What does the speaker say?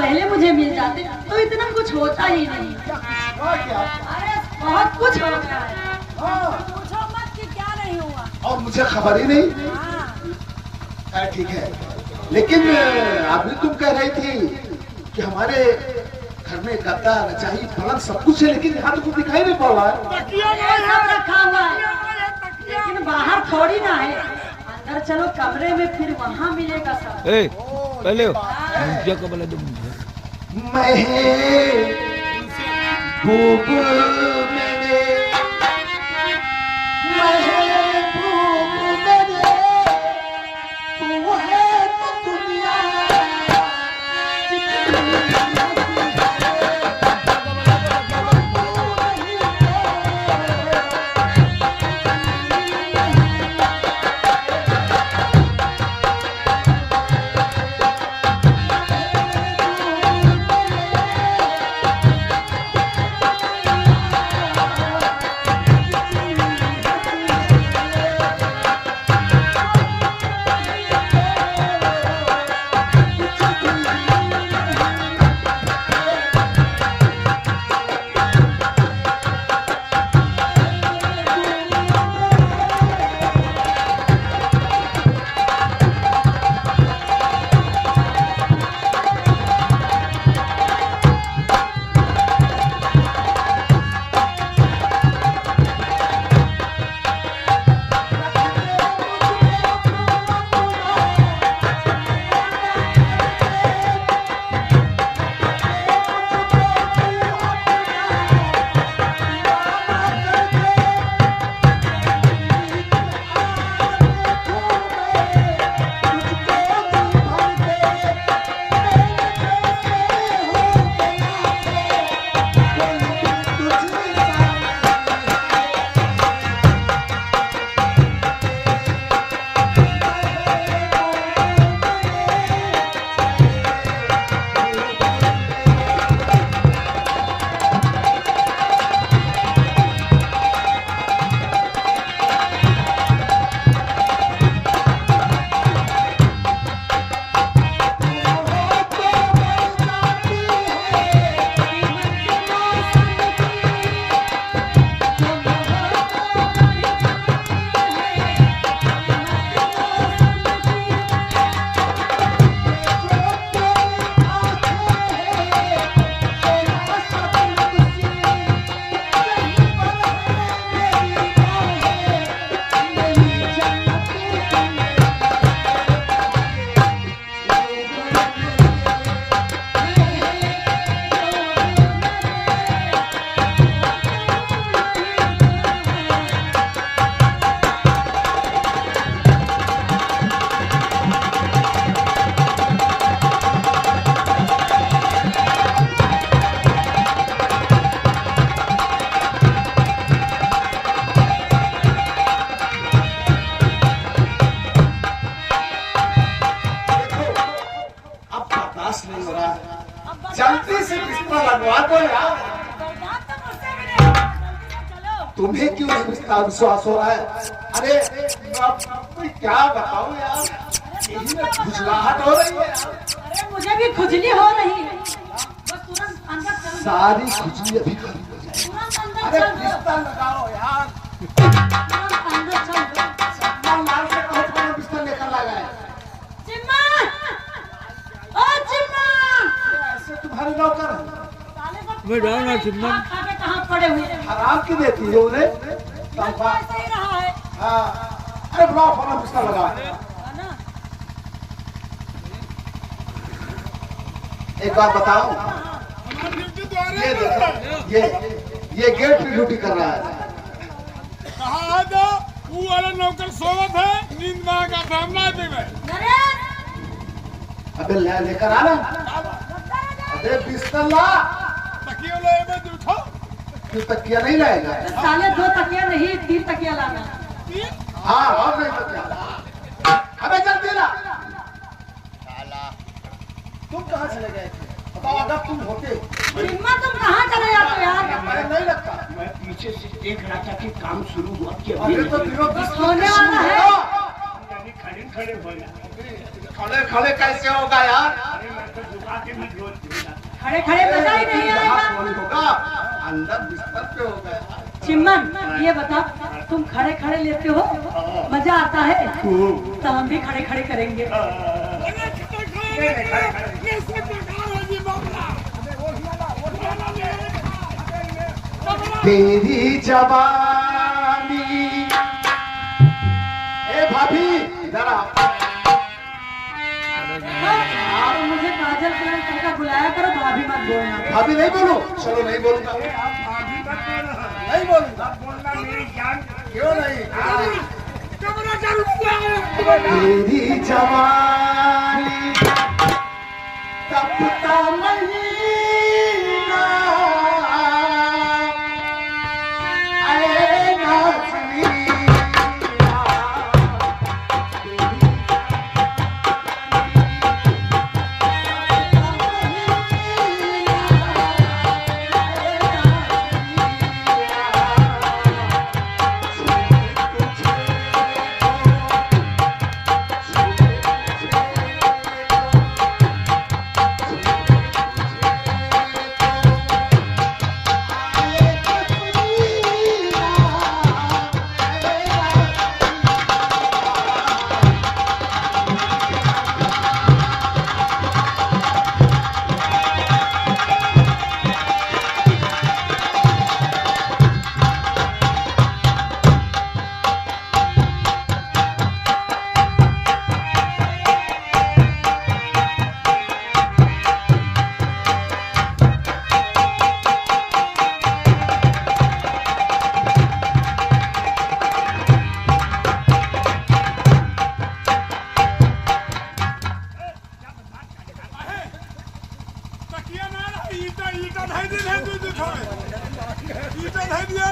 पहले मुझे मिल जाते तो इतना कुछ होता ही नहीं। अरे बहुत कुछ हो गया है, पूछो मत कि क्या नहीं हुआ। और मुझे खबर ही नहीं। ठीक है, लेकिन अभी तुम कह रही थी कि हमारे घर में गद्दा रजाई पलंग सब कुछ है, लेकिन यहाँ तो कुछ दिखाई नहीं पड़ रहा है। सब रखा हुआ है, लेकिन बाहर थोड़ी ना है। अंदर चलो कमरे में, फिर वहाँ मिलेगा सब। पहले जल्दी से बिस्तर लगवा दो यार। तुम्हें क्यों इसका विश्वास हो रहा है? अरे मैं क्या बताऊं यार, यही में खुजलाहट हो रही है। अरे मुझे भी खुजली हो रही है, बस तुरंत अंदर चलो। सारी खुजली अभी खत्म हो जाए। तुरंत अंदर अरे चलो, बिस्तर लगाओ यार। तुरंत अंदर चलो। लाल से कहो तुम्हारा बिस्तर लेकर लगा है। चिम्मा, ओ चिम्मा, ऐसे तुम्हारे नौकर है। मैं जाऊंगा चिम्मा। खा के कहाँ पड़े हुए हैं? हराम की देती है उन्हें तनख्वाह। ऐसे ही रहा है। हाँ, अरे बुलाओ फला बिस्तर लगा। एक बात बताओ, ये गेट पे ड्यूटी कर रहा है। कहा तो वो वाला नौकर सोवत है, नींद में का सामना देवे। अबे लेकर आ ना। अबे बिस्तर ला। तकिया ले में उठो। तू तकिया नहीं लाएगा? साले 2 तकिया नहीं 3 तकिया लाना। हाँ और नहीं तकिया। अबे जल्दी ला। तुम कहाँ चले गए थे? बताओ, अगर तुम होते। चिम्मा तुम कहाँ चले जाते हो यार? मैं नहीं लगता। मैं पीछे से देख रहा था कि काम शुरू हुआ कि अरे तो दिनों होने वाला है। खड़े खड़े हो खड़े खड़े कैसे होगा यार? अरे मैं तो झुका के भी जोत खड़े खड़े मजा ही नहीं यहाँ आएगा। सोने होगा, अंदर बिस्तर पे होगा। चिम्मन ये बता, तुम खड़े खड़े लेते हो मजा आता है, तो हम भी खड़े खड़े करेंगे। तेरी जवानी, ए भाभी इधर आओ। आप मुझे काजल कलर करके बुलाया करो, भाभी मत बोलना। भाभी नहीं बोलूं? चलो नहीं बोलूंगा। नहीं बोलूंगा। बोलना मेरी जान। क्यों नहीं? कमरा का रुपया है। तेरी जवानी तपता महीना, ऐ नाज़नीना, तकिया ना रहा, ईटा ईटा ढाई दिन है, दूध छोड़े ईटा ढाई दिया